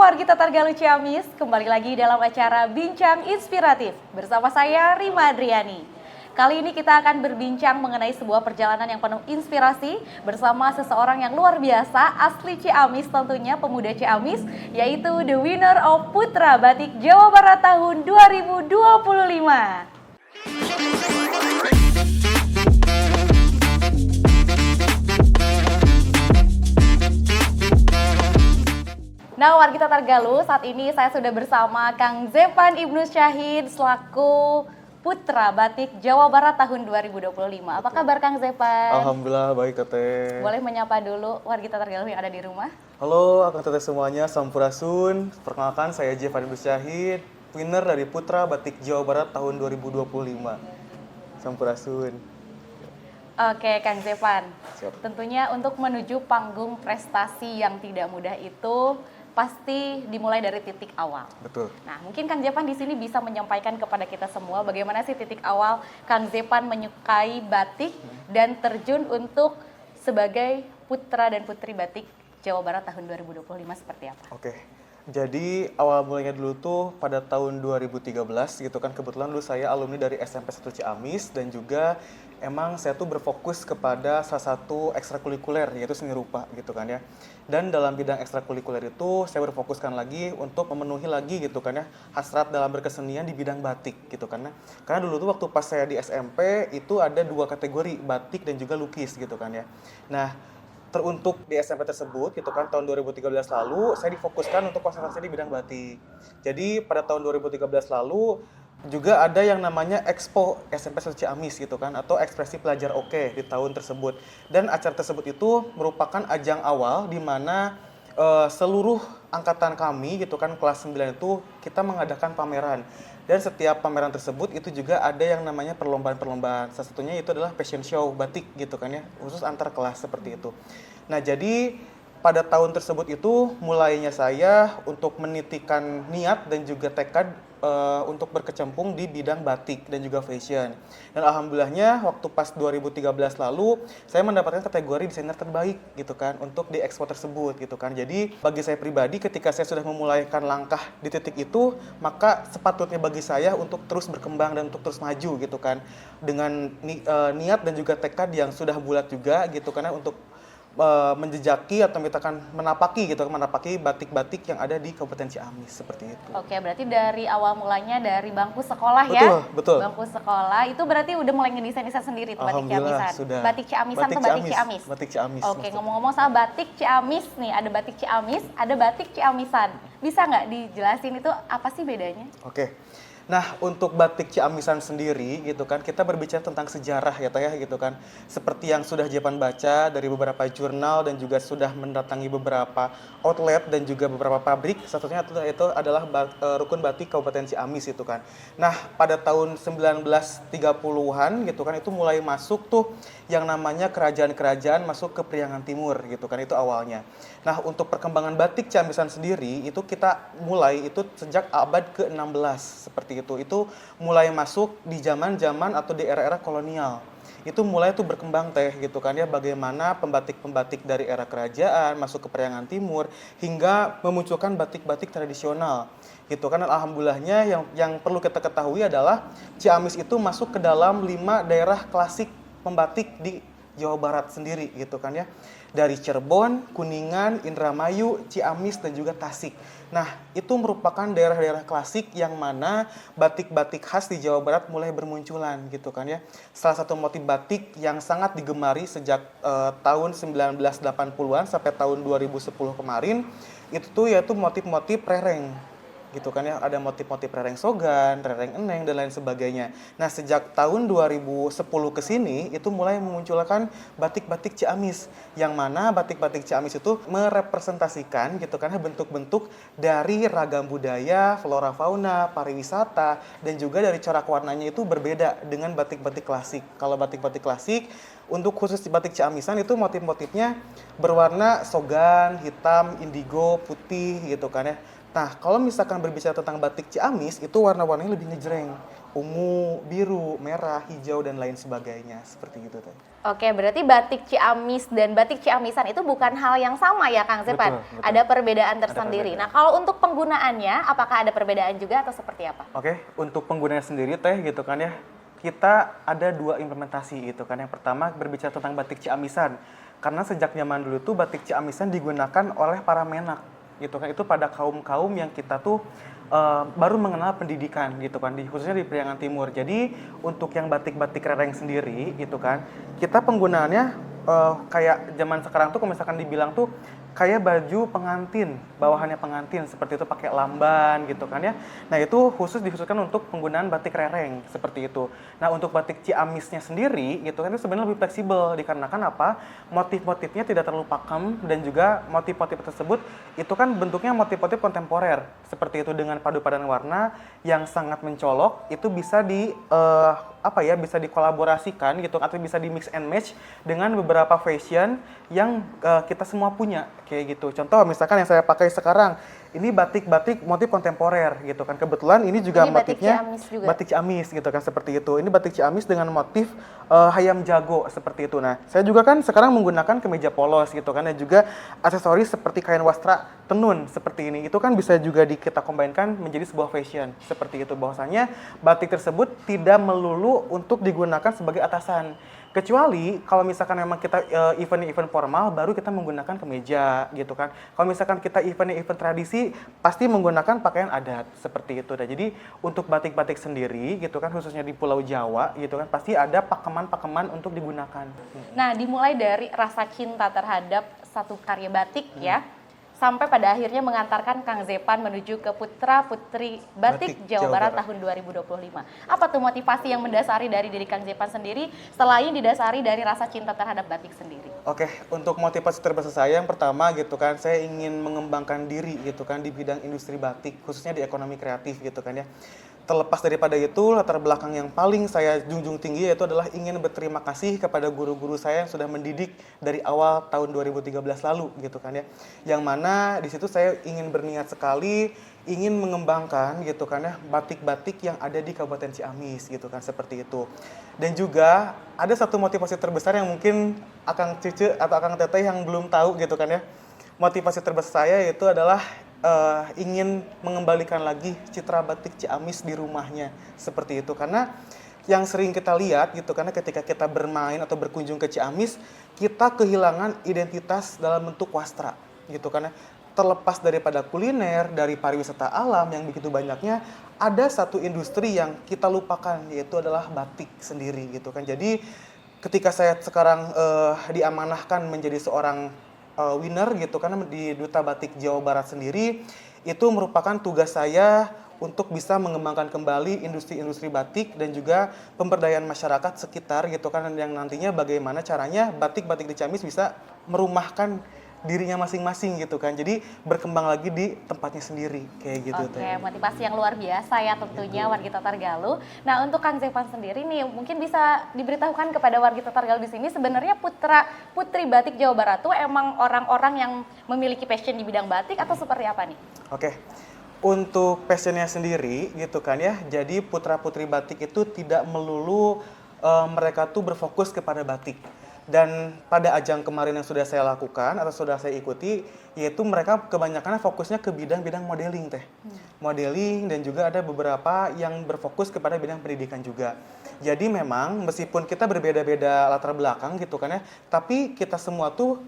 wargi Tatargalu Ciamis, kembali lagi dalam acara Bincang Inspiratif bersama saya Rima Adriani. Kali ini kita akan berbincang mengenai sebuah perjalanan yang penuh inspirasi bersama seseorang yang luar biasa, asli Ciamis tentunya, pemuda Ciamis, yaitu the winner of Putra Batik Jawa Barat tahun 2025. Nah, wargi Tatargalu, saat ini saya sudah bersama Kang Zepan Ibnu Syahid selaku Putra Batik Jawa Barat tahun 2025. Apa kabar Kang Zepan? Alhamdulillah baik Teteh. Boleh menyapa dulu wargi Tatargalu yang ada di rumah? Halo Akang Teteh semuanya, Sampurasun. Perkenalkan saya Zepan Ibnu Syahid, winner dari Putra Batik Jawa Barat tahun 2025. Sampurasun. Oke Kang Zepan, Siap. tentunya untuk menuju panggung prestasi yang tidak mudah itu pasti dimulai dari titik awal. Betul. Nah, mungkin Kang Zepan di sini bisa menyampaikan kepada kita semua bagaimana sih titik awal Kang Zepan menyukai batik dan terjun untuk sebagai putra dan putri batik Jawa Barat tahun 2025 seperti apa? Oke. Jadi awal mulanya dulu tuh pada tahun 2013 gitu kan, kebetulan dulu saya alumni dari SMP 1 Ciamis dan juga emang saya tuh berfokus kepada salah satu ekstrakurikuler yaitu seni rupa gitu kan ya. Dan dalam bidang ekstrakurikuler itu saya berfokuskan lagi untuk memenuhi lagi gitu kan ya hasrat dalam berkesenian di bidang batik gitu kan ya. Karena dulu tuh waktu pas saya di SMP itu ada dua kategori, batik dan juga lukis gitu kan ya. Nah, teruntuk di SMP tersebut gitu kan tahun 2013 lalu saya difokuskan untuk konsentrasi di bidang batik. Jadi pada tahun 2013 lalu juga ada yang namanya Expo SMP 1 Ciamis gitu kan, atau Ekspresi Pelajar Oke di tahun tersebut. Dan acara tersebut itu merupakan ajang awal di mana seluruh angkatan kami gitu kan kelas 9 itu kita mengadakan pameran. Dan setiap pameran tersebut itu juga ada yang namanya perlombaan-perlombaan. Salah satunya itu adalah fashion show batik gitu kan ya, khusus antar kelas seperti itu. Nah, jadi pada tahun tersebut itu mulainya saya untuk menitikan niat dan juga tekad untuk berkecimpung di bidang batik dan juga fashion. Dan alhamdulillahnya waktu pas 2013 lalu saya mendapatkan kategori desainer terbaik gitu kan untuk di expo tersebut gitu kan. Jadi bagi saya pribadi ketika saya sudah memulaikan langkah di titik itu, maka sepatutnya bagi saya untuk terus berkembang dan untuk terus maju gitu kan. Dengan niat dan juga tekad yang sudah bulat juga gitu kan ya, untuk menjejaki atau misalkan menapaki batik-batik yang ada di Kabupaten Ciamis seperti itu. Oke, berarti dari awal mulanya dari bangku sekolah Betul, ya? betul. Bangku sekolah, itu berarti udah mulai ngedesain-desain sendiri tuh batik Ciamisan? Sudah. Batik Ciamisan atau batik Ciamis? Batik Ciamis. Oke, ngomong-ngomong soal batik Ciamis nih, ada batik Ciamis, ada batik Ciamisan. Bisa nggak dijelasin itu apa sih bedanya? Oke. Nah, untuk batik Ciamisan sendiri gitu kan, kita berbicara tentang sejarah ya Teh ya gitu kan. Seperti yang sudah Jepan baca dari beberapa jurnal dan juga sudah mendatangi beberapa outlet dan juga beberapa pabrik, satunya itu adalah Rukun Batik Kabupaten Ciamis itu kan. Nah, pada tahun 1930-an gitu kan itu mulai masuk tuh yang namanya kerajaan-kerajaan masuk ke Priangan Timur gitu kan, itu awalnya. Nah, untuk perkembangan batik Ciamisan sendiri itu kita mulai itu sejak abad ke-16 seperti itu mulai masuk di zaman-zaman atau di era-era kolonial. Itu mulai tuh berkembang Teh gitu kan ya, bagaimana pembatik-pembatik dari era kerajaan masuk ke Priangan Timur hingga memunculkan batik-batik tradisional gitu kan. Dan alhamdulillahnya yang perlu kita ketahui adalah Ciamis itu masuk ke dalam 5 daerah klasik pembatik di Jawa Barat sendiri gitu kan ya. Dari Cirebon, Kuningan, Indramayu, Ciamis dan juga Tasik. Nah, itu merupakan daerah-daerah klasik yang mana batik-batik khas di Jawa Barat mulai bermunculan gitu kan ya. Salah satu motif batik yang sangat digemari sejak tahun 1980-an sampai tahun 2010 kemarin itu tuh yaitu motif-motif rereng. Gitu kan ya, ada motif-motif rereng Sogan, rereng Eneng dan lain sebagainya. Nah, sejak tahun 2010 ke sini itu mulai memunculkan batik-batik Ciamis yang mana batik-batik Ciamis itu merepresentasikan gitu kan bentuk-bentuk dari ragam budaya, flora fauna, pariwisata dan juga dari corak warnanya itu berbeda dengan batik-batik klasik. Kalau batik-batik klasik untuk khusus di batik Ciamisan itu motif-motifnya berwarna sogan, hitam, indigo, putih gitu kan ya. Nah, kalau misalkan berbicara tentang batik Ciamis, itu warna-warnanya lebih ngejreng. ungu, biru, merah, hijau dan lain sebagainya seperti itu teh. Oke, berarti batik Ciamis dan batik Ciamisan itu bukan hal yang sama ya Kang Zepan? Betul, betul. Ada perbedaan tersendiri. perbedaan. Nah, kalau untuk penggunaannya, apakah ada perbedaan juga atau seperti apa? Oke, untuk penggunanya sendiri teh gitu kan ya, kita ada 2 implementasi gitu kan. Yang pertama berbicara tentang batik Ciamisan. Karena sejak zaman dulu tuh batik Ciamisan digunakan oleh para menak gitu kan. Itu pada kaum-kaum yang kita tuh baru mengenal pendidikan gitu kan, khususnya di Priangan Timur. Jadi untuk yang batik-batik rereng sendiri gitu kan, kita penggunaannya kayak zaman sekarang tuh kalau misalkan dibilang tuh kayak baju pengantin, bawahannya pengantin seperti itu pakai lamban gitu kan ya. Nah itu dikhususkan untuk penggunaan batik rereng seperti itu. Nah untuk batik Ciamisnya sendiri gitu kan itu sebenarnya lebih fleksibel dikarenakan apa? Motif-motifnya tidak terlalu pakem dan juga motif-motif tersebut itu kan bentuknya motif-motif kontemporer seperti itu dengan padu padan warna yang sangat mencolok itu bisa bisa dikolaborasikan gitu atau bisa di mix and match dengan beberapa fashion yang kita semua punya kayak gitu. Contoh misalkan yang saya pakai sekarang ini batik-batik motif kontemporer gitu kan. Kebetulan ini juga Ini motifnya batik Ciamis gitu kan seperti itu. Ini batik Ciamis dengan motif hayam jago seperti itu. Nah, saya juga kan sekarang menggunakan kemeja polos gitu kan dan juga aksesoris seperti kain wastra tenun seperti ini. Itu kan bisa juga kita combine-kan menjadi sebuah fashion seperti itu. Bahwasanya batik tersebut tidak melulu untuk digunakan sebagai atasan. Kecuali kalau misalkan memang kita event-event formal baru kita menggunakan kemeja gitu kan. Kalau misalkan kita event tradisi pasti menggunakan pakaian adat seperti itu. Nah, jadi untuk batik-batik sendiri gitu kan khususnya di Pulau Jawa gitu kan pasti ada pakeman-pakeman untuk digunakan. Nah, dimulai dari rasa cinta terhadap satu karya batik ya, sampai pada akhirnya mengantarkan Kang Zepan menuju ke Putra Putri Batik Jawa Barat tahun 2025. Apa tuh motivasi yang mendasari dari diri Kang Zepan sendiri selain didasari dari rasa cinta terhadap batik sendiri? Oke, untuk motivasi terbesar saya yang pertama gitu kan, saya ingin mengembangkan diri gitu kan di bidang industri batik, khususnya di ekonomi kreatif gitu kan ya. Terlepas daripada itu, latar belakang yang paling saya junjung tinggi yaitu adalah ingin berterima kasih kepada guru-guru saya yang sudah mendidik dari awal tahun 2013 lalu gitu kan ya. Yang mana di situ saya ingin berniat sekali ingin mengembangkan gitu kan ya batik-batik yang ada di Kabupaten Ciamis gitu kan seperti itu. Dan juga ada satu motivasi terbesar yang mungkin Akang Cece atau Akang Teteh yang belum tahu gitu kan ya. Motivasi terbesar saya itu adalah ingin mengembalikan lagi citra batik Ciamis di rumahnya seperti itu karena yang sering kita lihat gitu karena ketika kita bermain atau berkunjung ke Ciamis kita kehilangan identitas dalam bentuk wastra gitu karena terlepas daripada kuliner dari pariwisata alam yang begitu banyaknya ada satu industri yang kita lupakan yaitu adalah batik sendiri gitu kan. Jadi ketika saya sekarang diamanahkan menjadi seorang winner gitu karena di Duta Batik Jawa Barat sendiri itu merupakan tugas saya untuk bisa mengembangkan kembali industri-industri batik dan juga pemberdayaan masyarakat sekitar gitu kan yang nantinya bagaimana caranya batik-batik di Ciamis bisa merumahkan dirinya masing-masing gitu kan. Jadi berkembang lagi di tempatnya sendiri kayak gitu. Oke, motivasi yang luar biasa ya tentunya Wargita Targalu. Nah, untuk Kang Zepan sendiri nih mungkin bisa diberitahukan kepada Wargita Targalu di sini sebenarnya putra putri batik Jawa Barat tuh emang orang-orang yang memiliki passion di bidang batik atau seperti apa nih? Oke. Untuk passionnya sendiri gitu kan ya. Jadi putra putri batik itu tidak melulu mereka tuh berfokus kepada batik. Dan pada ajang kemarin yang sudah saya lakukan atau sudah saya ikuti, yaitu mereka kebanyakan fokusnya ke bidang-bidang modeling teh. Modeling dan juga ada beberapa yang berfokus kepada bidang pendidikan juga. Jadi memang meskipun kita berbeda-beda latar belakang gitu kan ya, tapi kita semua tuh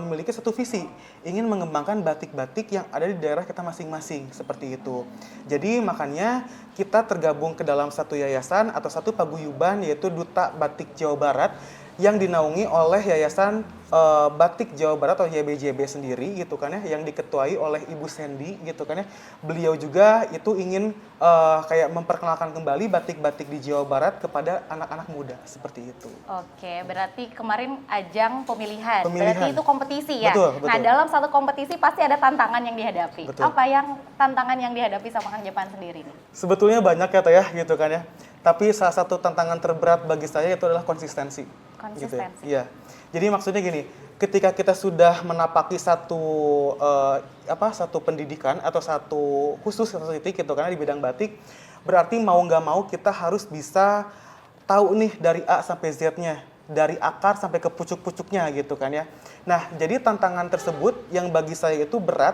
memiliki satu visi, ingin mengembangkan batik-batik yang ada di daerah kita masing-masing, seperti itu. Jadi makanya kita tergabung ke dalam satu yayasan atau satu paguyuban yaitu Duta Batik Jawa Barat yang dinaungi oleh Yayasan Batik Jawa Barat atau YBJB sendiri gitu kan ya, yang diketuai oleh Ibu Sandy gitu kan ya. Beliau juga itu ingin kayak memperkenalkan kembali batik-batik di Jawa Barat kepada anak-anak muda seperti itu. Oke, berarti kemarin ajang pemilihan. Berarti itu kompetisi ya. Betul. Nah, dalam satu kompetisi pasti ada tantangan yang dihadapi. Betul. Apa yang tantangan yang dihadapi sama Kang Zepan sendiri nih? Sebetulnya banyak ya Teh ya gitu kan ya. Tapi salah satu tantangan terberat bagi saya itu adalah konsistensi. Konsistensi. Gitu ya. Iya. Jadi maksudnya gini, ketika kita sudah menapaki satu pendidikan atau satu titik gitu karena di bidang batik, berarti mau nggak mau kita harus bisa tahu nih dari A sampai Z-nya, dari akar sampai ke pucuk-pucuknya gitu kan ya. Nah, jadi tantangan tersebut yang bagi saya itu berat,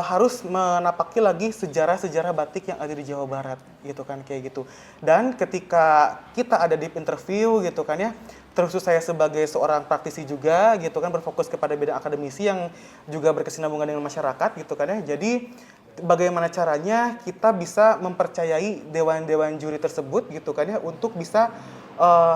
harus menapaki lagi sejarah-sejarah batik yang ada di Jawa Barat gitu kan, kayak gitu. Dan ketika kita ada di interview gitu kan ya, terus saya sebagai seorang praktisi juga gitu kan, berfokus kepada bidang akademisi yang juga berkesinambungan dengan masyarakat gitu kan ya. Jadi bagaimana caranya kita bisa mempercayai dewan-dewan juri tersebut gitu kan ya, untuk bisa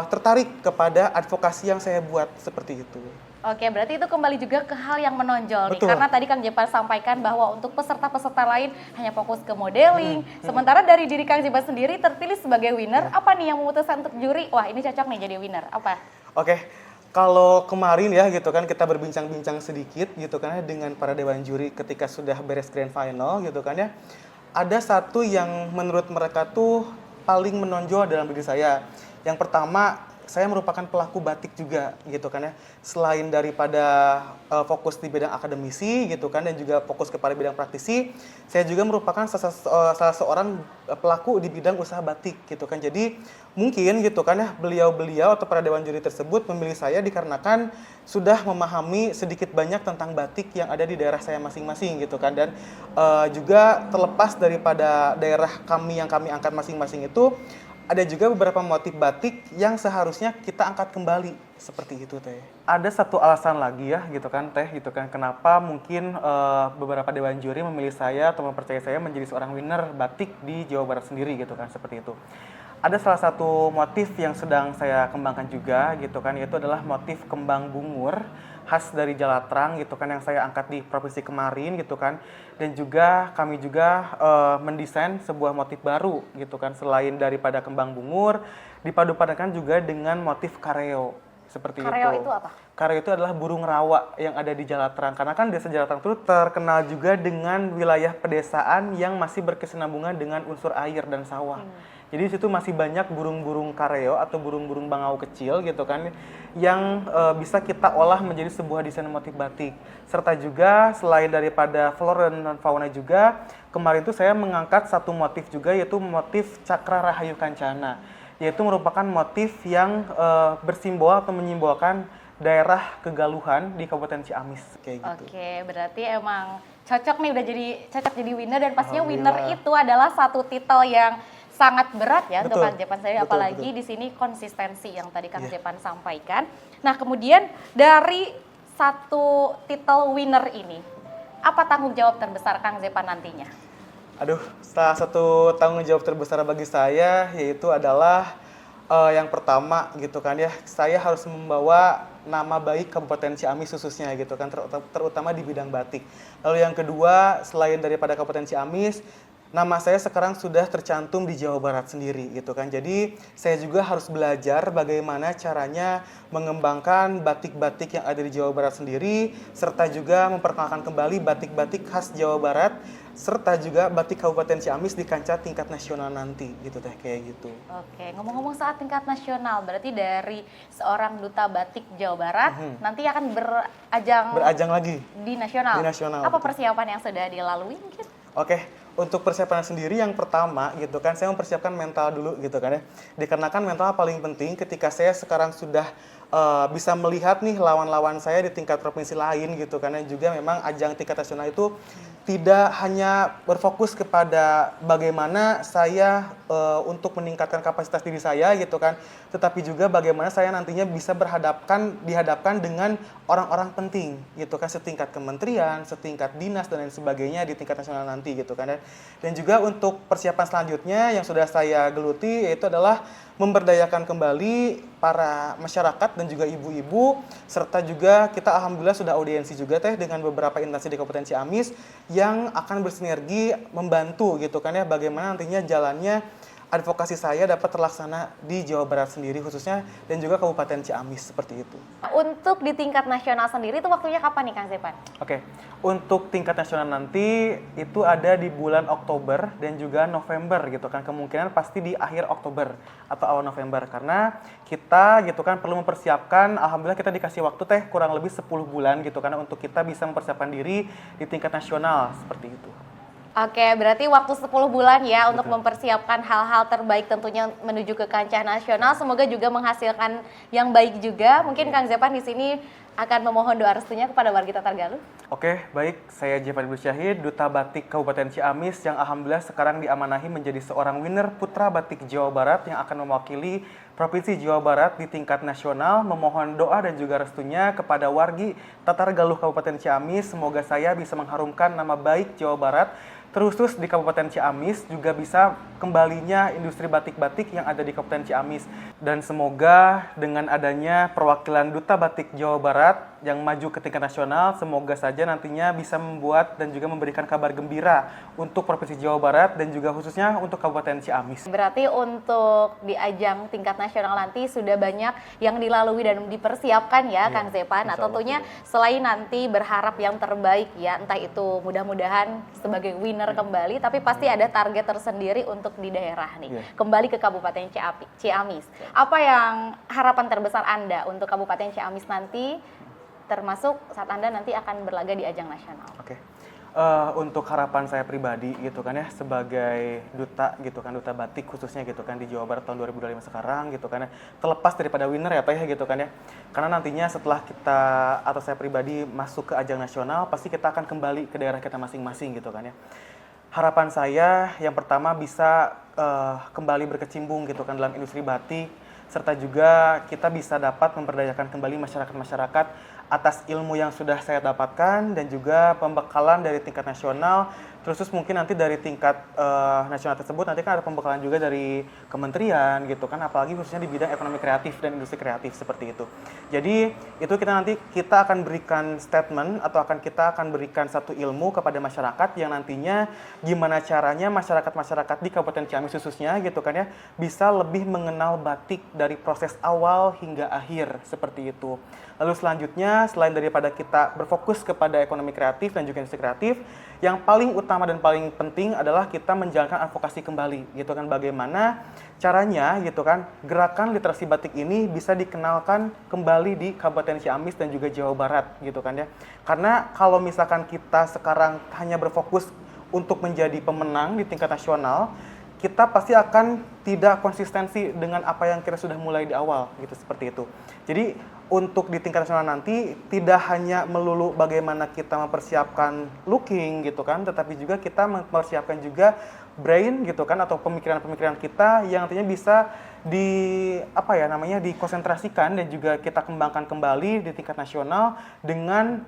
tertarik kepada advokasi yang saya buat seperti itu. Oke, berarti itu kembali juga ke hal yang menonjol nih. Betul. Karena tadi Kang Jepan sampaikan bahwa untuk peserta-peserta lain hanya fokus ke modeling. Sementara dari diri Kang Jepan sendiri terpilih sebagai winner, apa nih yang memutuskan untuk juri? Wah, ini cocok nih jadi winner. Apa? Oke, kalau kemarin ya gitu kan kita berbincang-bincang sedikit gitu kan ya dengan para dewan juri ketika sudah beres grand final gitu kan ya. Ada satu yang menurut mereka tuh paling menonjol dalam diri saya. Yang pertama, saya merupakan pelaku batik juga gitu kan ya. Selain daripada fokus di bidang akademisi gitu kan dan juga fokus kepada bidang praktisi, saya juga merupakan salah seorang pelaku di bidang usaha batik gitu kan. Jadi mungkin gitu kan ya, beliau-beliau atau para dewan juri tersebut memilih saya dikarenakan sudah memahami sedikit banyak tentang batik yang ada di daerah saya masing-masing gitu kan. Dan juga terlepas daripada daerah kami yang kami angkat masing-masing itu, ada juga beberapa motif batik yang seharusnya kita angkat kembali seperti itu Teh. Ada satu alasan lagi ya gitu kan Teh gitu kan, kenapa mungkin beberapa dewan juri memilih saya atau mempercayai saya menjadi seorang winner batik di Jawa Barat sendiri gitu kan, seperti itu. Ada salah satu motif yang sedang saya kembangkan juga gitu kan, yaitu adalah motif kembang bungur khas dari Jalatrang gitu kan, yang saya angkat di provinsi kemarin gitu kan. Dan juga kami juga mendesain sebuah motif baru gitu kan, selain daripada kembang bungur dipadupadankan juga dengan motif kareo seperti Kareo itu. itu apa? Kareo itu adalah burung rawa yang ada di Jalatrang, karena kan desa Jalatrang itu terkenal juga dengan wilayah pedesaan yang masih berkesinambungan dengan unsur air dan sawah. Jadi di situ masih banyak burung-burung kareo atau burung-burung bangau kecil gitu kan, yang bisa kita olah menjadi sebuah desain motif batik. Serta juga selain daripada flora dan fauna juga, kemarin itu saya mengangkat satu motif juga, yaitu motif Cakra Rahayu Kancana, yaitu merupakan motif yang bersimbol atau menyimbolkan daerah Kegaluhan di Kabupaten Ciamis kayak gitu. Oke, berarti emang cocok nih, udah cocok jadi winner, dan pastinya winner itu adalah satu titel yang sangat berat ya untuk Kang Jepan sendiri, apalagi di sini konsistensi yang tadi Kang Jepan sampaikan. Nah, kemudian dari satu titel winner ini, apa tanggung jawab terbesar Kang Jepan nantinya? Aduh, salah satu tanggung jawab terbesar bagi saya yaitu adalah yang pertama gitu kan ya, saya harus membawa nama baik Kabupaten Ciamis khususnya gitu kan, terutama di bidang batik. Lalu yang kedua, selain daripada Kabupaten Ciamis, nama saya sekarang sudah tercantum di Jawa Barat sendiri gitu kan. Jadi saya juga harus belajar bagaimana caranya mengembangkan batik-batik yang ada di Jawa Barat sendiri, serta juga memperkenalkan kembali batik-batik khas Jawa Barat, serta juga batik Kabupaten Ciamis di kancah tingkat nasional nanti gitu Teh, kayak gitu. Oke, ngomong-ngomong saat tingkat nasional, berarti dari seorang duta batik Jawa Barat nanti akan berajang lagi di nasional. Di nasional. Apa betul. persiapan yang sudah dilalui mungkin? Oke, untuk persiapan sendiri yang pertama gitu kan, saya mempersiapkan mental dulu gitu kan ya. Dikarenakan mental paling penting ketika saya sekarang sudah bisa melihat nih lawan-lawan saya di tingkat provinsi lain gitu kan ya. Juga memang ajang tingkat nasional itu tidak hanya berfokus kepada bagaimana saya untuk meningkatkan kapasitas diri saya gitu kan, tetapi juga bagaimana saya nantinya bisa dihadapkan dengan orang-orang penting gitu kan, setingkat kementerian, setingkat dinas dan lain sebagainya di tingkat nasional nanti gitu kan. Dan juga untuk persiapan selanjutnya yang sudah saya geluti yaitu adalah memberdayakan kembali para masyarakat dan juga ibu-ibu, serta juga kita alhamdulillah sudah audiensi juga Teh dengan beberapa instansi di Kabupaten Ciamis yang akan bersinergi membantu gitu kan ya, bagaimana nantinya jalannya advokasi saya dapat terlaksana di Jawa Barat sendiri khususnya, dan juga Kabupaten Ciamis seperti itu. Untuk di tingkat nasional sendiri itu waktunya kapan nih Kang Jepan? Oke, untuk tingkat nasional nanti itu ada di bulan Oktober dan juga November gitu kan, kemungkinan pasti di akhir Oktober atau awal November, karena kita gitu kan perlu mempersiapkan, alhamdulillah kita dikasih waktu Teh kurang lebih 10 bulan gitu kan untuk kita bisa mempersiapkan diri di tingkat nasional seperti itu. Oke, berarti waktu 10 bulan ya untuk mempersiapkan hal-hal terbaik tentunya menuju ke kancah nasional. Semoga juga menghasilkan yang baik juga. Mungkin Kang Zepan di sini akan memohon doa restunya kepada warga Tatargaluh. Oke, baik. Saya Jepan Ibnu Syahid, Duta Batik Kabupaten Ciamis yang alhamdulillah sekarang diamanahi menjadi seorang winner Putra Batik Jawa Barat yang akan mewakili Provinsi Jawa Barat di tingkat nasional. Memohon doa dan juga restunya kepada wargi Tatargaluh Kabupaten Ciamis. Semoga saya bisa mengharumkan nama baik Jawa Barat, terkhusus di Kabupaten Ciamis, juga bisa kembalinya industri batik-batik yang ada di Kabupaten Ciamis. Dan semoga dengan adanya perwakilan Duta Batik Jawa Barat yang maju ke tingkat nasional, semoga saja nantinya bisa membuat dan juga memberikan kabar gembira untuk Provinsi Jawa Barat dan juga khususnya untuk Kabupaten Ciamis. Berarti untuk di ajang tingkat nasional nanti sudah banyak yang dilalui dan dipersiapkan ya, Kang Zepan. Nah, tentunya selain nanti berharap yang terbaik ya, entah itu mudah-mudahan sebagai winner kembali, tapi pasti ada target tersendiri untuk di daerah nih. Kembali ke Kabupaten Ciamis. Apa yang harapan terbesar Anda untuk Kabupaten Ciamis nanti, termasuk saat Anda nanti akan berlaga di ajang nasional? Oke. Untuk harapan saya pribadi gitu kan ya, sebagai duta gitu kan, duta batik khususnya gitu kan di Jawa Barat tahun 2025 sekarang gitu kan ya, terlepas daripada winner ya Pak ya gitu kan ya, karena nantinya setelah kita atau saya pribadi masuk ke ajang nasional, pasti kita akan kembali ke daerah kita masing-masing gitu kan ya. Harapan saya yang pertama bisa kembali berkecimpung gitu kan dalam industri batik, serta juga kita bisa dapat memberdayakan kembali masyarakat-masyarakat atas ilmu yang sudah saya dapatkan dan juga pembekalan dari tingkat nasional, terus mungkin nanti dari tingkat nasional tersebut nanti kan ada pembekalan juga dari kementerian gitu kan, apalagi khususnya di bidang ekonomi kreatif dan industri kreatif seperti itu. Jadi itu kita akan berikan statement atau kita akan berikan satu ilmu kepada masyarakat yang nantinya gimana caranya masyarakat-masyarakat di Kabupaten Ciamis khususnya gitu kan ya bisa lebih mengenal batik dari proses awal hingga akhir seperti itu. Lalu selanjutnya, selain daripada kita berfokus kepada ekonomi kreatif dan juga industri kreatif, yang paling utama dan paling penting adalah kita menjalankan advokasi kembali, gitu kan, bagaimana caranya, gitu kan, gerakan literasi batik ini bisa dikenalkan kembali di Kabupaten Ciamis dan juga Jawa Barat, gitu kan ya. Karena kalau misalkan kita sekarang hanya berfokus untuk menjadi pemenang di tingkat nasional, kita pasti akan tidak konsistensi dengan apa yang kita sudah mulai di awal, gitu, seperti itu. Jadi untuk di tingkat nasional nanti tidak hanya melulu bagaimana kita mempersiapkan looking gitu kan, tetapi juga kita mempersiapkan juga brain gitu kan, atau pemikiran-pemikiran kita yang nantinya bisa dikonsentrasikan dan juga kita kembangkan kembali di tingkat nasional dengan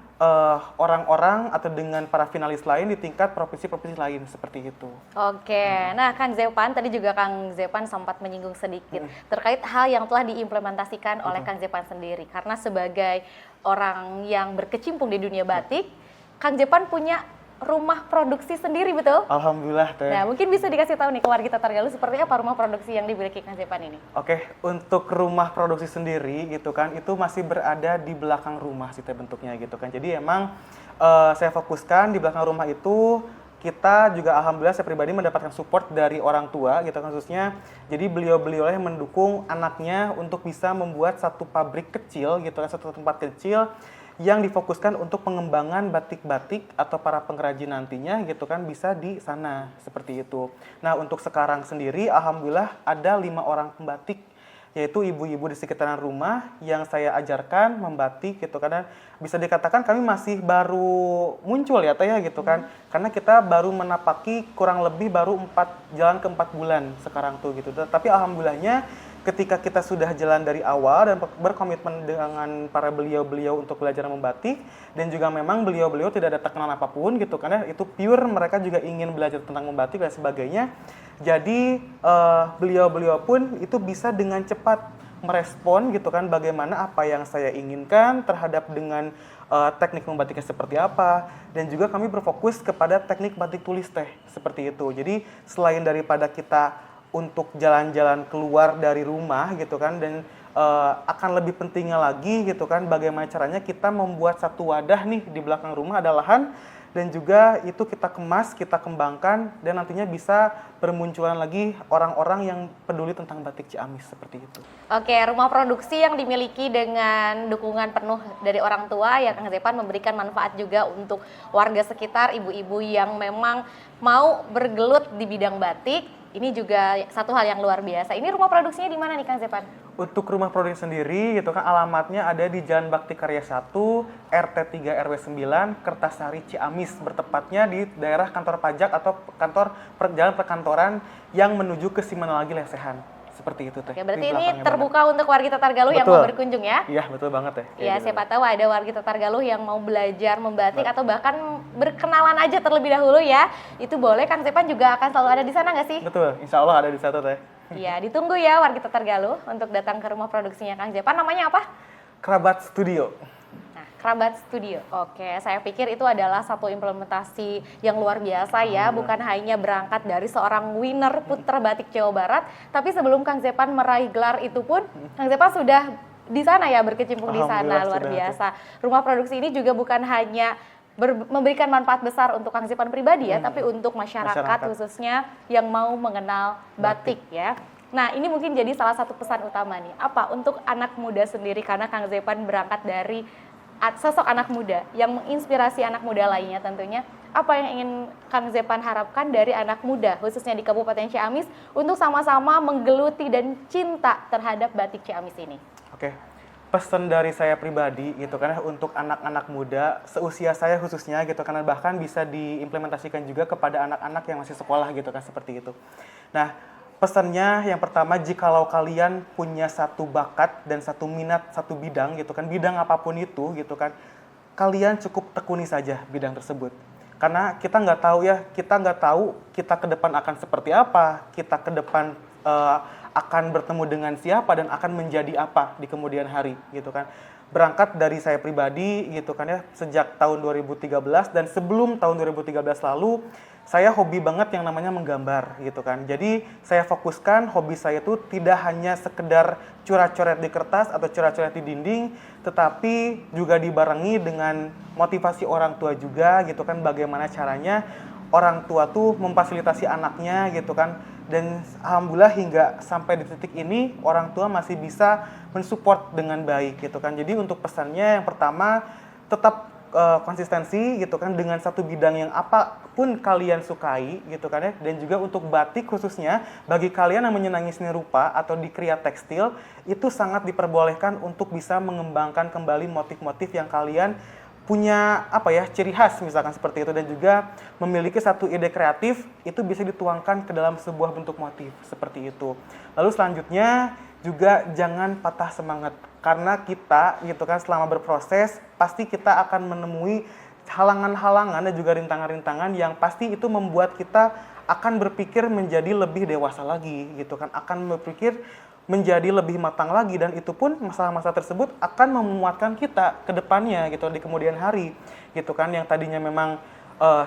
orang-orang atau dengan para finalis lain di tingkat provinsi-provinsi lain seperti itu. Oke, nah Kang Zepan, tadi juga Kang Zepan sempat menyinggung sedikit terkait hal yang telah diimplementasikan oleh Kang Zepan sendiri. Karena sebagai orang yang berkecimpung di dunia batik, Kang Zepan punya rumah produksi sendiri, betul? Alhamdulillah, Teh. Nah, mungkin bisa dikasih tahu nih ke warga Tatargaluh seperti apa rumah produksi yang dimiliki Kang Zepan ini? Oke, untuk rumah produksi sendiri gitu kan, itu masih berada di belakang rumah sih Teh bentuknya gitu kan. Jadi emang saya fokuskan di belakang rumah itu, kita juga alhamdulillah saya pribadi mendapatkan support dari orang tua gitu kan, khususnya. Jadi beliau-beliau yang mendukung anaknya untuk bisa membuat satu pabrik kecil gitu kan, satu tempat kecil yang difokuskan untuk pengembangan batik-batik atau para pengrajin nantinya gitu kan bisa di sana seperti itu. Nah, untuk sekarang sendiri alhamdulillah ada 5 orang pembatik, yaitu ibu-ibu di sekitaran rumah yang saya ajarkan membatik gitu kan. Bisa dikatakan kami masih baru muncul ya Teh ya gitu kan. Karena kita baru menapaki kurang lebih baru 4 bulan sekarang tuh gitu. Tapi alhamdulillahnya ketika kita sudah jalan dari awal dan berkomitmen dengan para beliau-beliau untuk belajar membatik, dan juga memang beliau-beliau tidak ada tekanan apapun gitu kan ya, itu pure mereka juga ingin belajar tentang membatik dan sebagainya. Jadi beliau-beliau pun itu bisa dengan cepat merespon gitu kan bagaimana apa yang saya inginkan terhadap dengan teknik membatiknya seperti apa, dan juga kami berfokus kepada teknik batik tulis Teh seperti itu. Jadi selain daripada kita untuk jalan-jalan keluar dari rumah gitu kan, dan akan lebih pentingnya lagi gitu kan bagaimana caranya kita membuat satu wadah nih di belakang rumah, ada lahan dan juga itu kita kemas, kita kembangkan, dan nantinya bisa bermunculan lagi orang-orang yang peduli tentang batik Ciamis seperti itu. Oke, rumah produksi yang dimiliki dengan dukungan penuh dari orang tua ya Kang Zepan memberikan manfaat juga untuk warga sekitar, ibu-ibu yang memang mau bergelut di bidang batik. Ini juga satu hal yang luar biasa. Ini rumah produksinya di mana nih Kang Zepan? Untuk rumah produksi sendiri, itu kan alamatnya ada di Jalan Bakti Karya 1, RT 3 RW 9, Kertasari, Ciamis, bertepatnya di daerah kantor pajak atau jalan perkantoran yang menuju ke Simanalagi Lesehan. Seperti itu teh. Oke, berarti ini terbuka untuk warga Tatargaluh yang mau berkunjung ya? Iya, betul banget teh. Iya, siapa tahu ada warga Tatargaluh yang mau belajar membatik atau bahkan berkenalan aja terlebih dahulu ya. Itu boleh, Kang Zepan juga akan selalu ada di sana nggak sih? Betul, insya Allah ada di sana teh. Iya, ditunggu ya warga Tatargaluh untuk datang ke rumah produksinya Kang Zepan. Namanya apa? Kerabat Studio. Nah, Kerabat Studio. Oke, saya pikir itu adalah satu implementasi yang luar biasa ya, bukan hanya berangkat dari seorang winner putra batik Jawa Barat, tapi sebelum Kang Zepan meraih gelar itu pun, Kang Zepan sudah di sana ya, berkecimpung di sana, luar biasa. Rumah produksi ini juga bukan hanya memberikan manfaat besar untuk Kang Zepan pribadi ya, tapi untuk masyarakat khususnya yang mau mengenal batik ya. Nah, ini mungkin jadi salah satu pesan utama nih. Apa untuk anak muda sendiri, karena Kang Zepan berangkat dari sosok anak muda yang menginspirasi anak muda lainnya tentunya. Apa yang ingin Kang Zepan harapkan dari anak muda khususnya di Kabupaten Ciamis untuk sama-sama menggeluti dan cinta terhadap batik Ciamis ini? Oke. Pesan dari saya pribadi gitu kan untuk anak-anak muda seusia saya khususnya gitu kan, bahkan bisa diimplementasikan juga kepada anak-anak yang masih sekolah gitu kan, seperti itu. Nah, pesannya yang pertama, jikalau kalian punya satu bakat dan satu minat, satu bidang gitu kan, bidang apapun itu gitu kan, kalian cukup tekuni saja bidang tersebut. Karena kita nggak tahu kita ke depan akan seperti apa, kita ke depan akan bertemu dengan siapa dan akan menjadi apa di kemudian hari gitu kan. Berangkat dari saya pribadi gitu kan ya, sejak tahun 2013 dan sebelum tahun 2013 lalu saya hobi banget yang namanya menggambar gitu kan. Jadi saya fokuskan hobi saya itu tidak hanya sekedar coret-coret di kertas atau coret-coret di dinding, tetapi juga dibarengi dengan motivasi orang tua juga gitu kan, bagaimana caranya orang tua tuh memfasilitasi anaknya gitu kan. Dan alhamdulillah hingga sampai di titik ini orang tua masih bisa mensupport dengan baik gitu kan. Jadi untuk pesannya yang pertama, tetap konsistensi gitu kan dengan satu bidang yang apapun kalian sukai gitu kan ya. Dan juga untuk batik khususnya bagi kalian yang menyenangi seni rupa atau di kria tekstil, itu sangat diperbolehkan untuk bisa mengembangkan kembali motif-motif yang kalian punya ciri khas misalkan seperti itu, dan juga memiliki satu ide kreatif itu bisa dituangkan ke dalam sebuah bentuk motif seperti itu. Lalu selanjutnya juga jangan patah semangat, karena kita gitu kan selama berproses pasti kita akan menemui halangan-halangan dan juga rintangan-rintangan yang pasti itu membuat kita akan berpikir menjadi lebih dewasa lagi gitu kan, akan berpikir menjadi lebih matang lagi, dan itu pun masalah-masalah tersebut akan memuatkan kita ke depannya gitu di kemudian hari gitu kan. Yang tadinya memang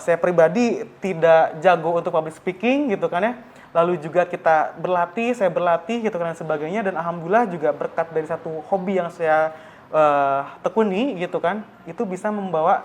saya pribadi tidak jago untuk public speaking gitu kan ya, lalu juga saya berlatih gitu kan dan sebagainya, dan alhamdulillah juga berkat dari satu hobi yang saya tekuni gitu kan, itu bisa membawa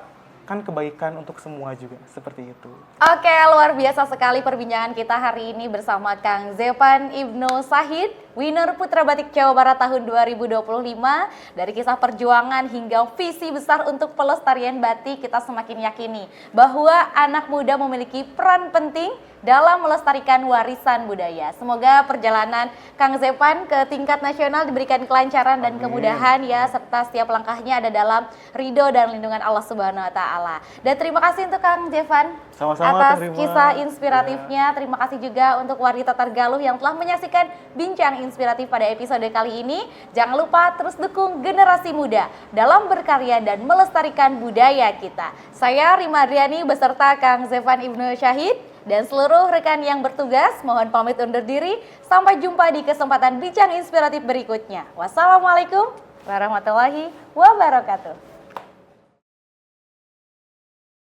kebaikan untuk semua juga, seperti itu. Oke, luar biasa sekali perbincangan kita hari ini bersama Kang Zepan Ibnu Syahid, winner Putra Batik Jawa Barat tahun 2025. Dari kisah perjuangan hingga visi besar untuk pelestarian batik, kita semakin yakini bahwa anak muda memiliki peran penting dalam melestarikan warisan budaya. Semoga perjalanan Kang Zepan ke tingkat nasional diberikan kelancaran dan kemudahan ya, serta setiap langkahnya ada dalam ridho dan lindungan Allah Subhanahu wa taala. Dan terima kasih untuk Kang Zepan atas kisah inspiratifnya. Terima kasih juga untuk warga Tatargaluh yang telah menyaksikan bincang inspiratif pada episode kali ini. Jangan lupa terus dukung generasi muda dalam berkarya dan melestarikan budaya kita. Saya Rima Adriani beserta Kang Zepan Ibnu Syahid dan seluruh rekan yang bertugas mohon pamit undur diri. Sampai jumpa di kesempatan bincang inspiratif berikutnya. Wassalamualaikum warahmatullahi wabarakatuh.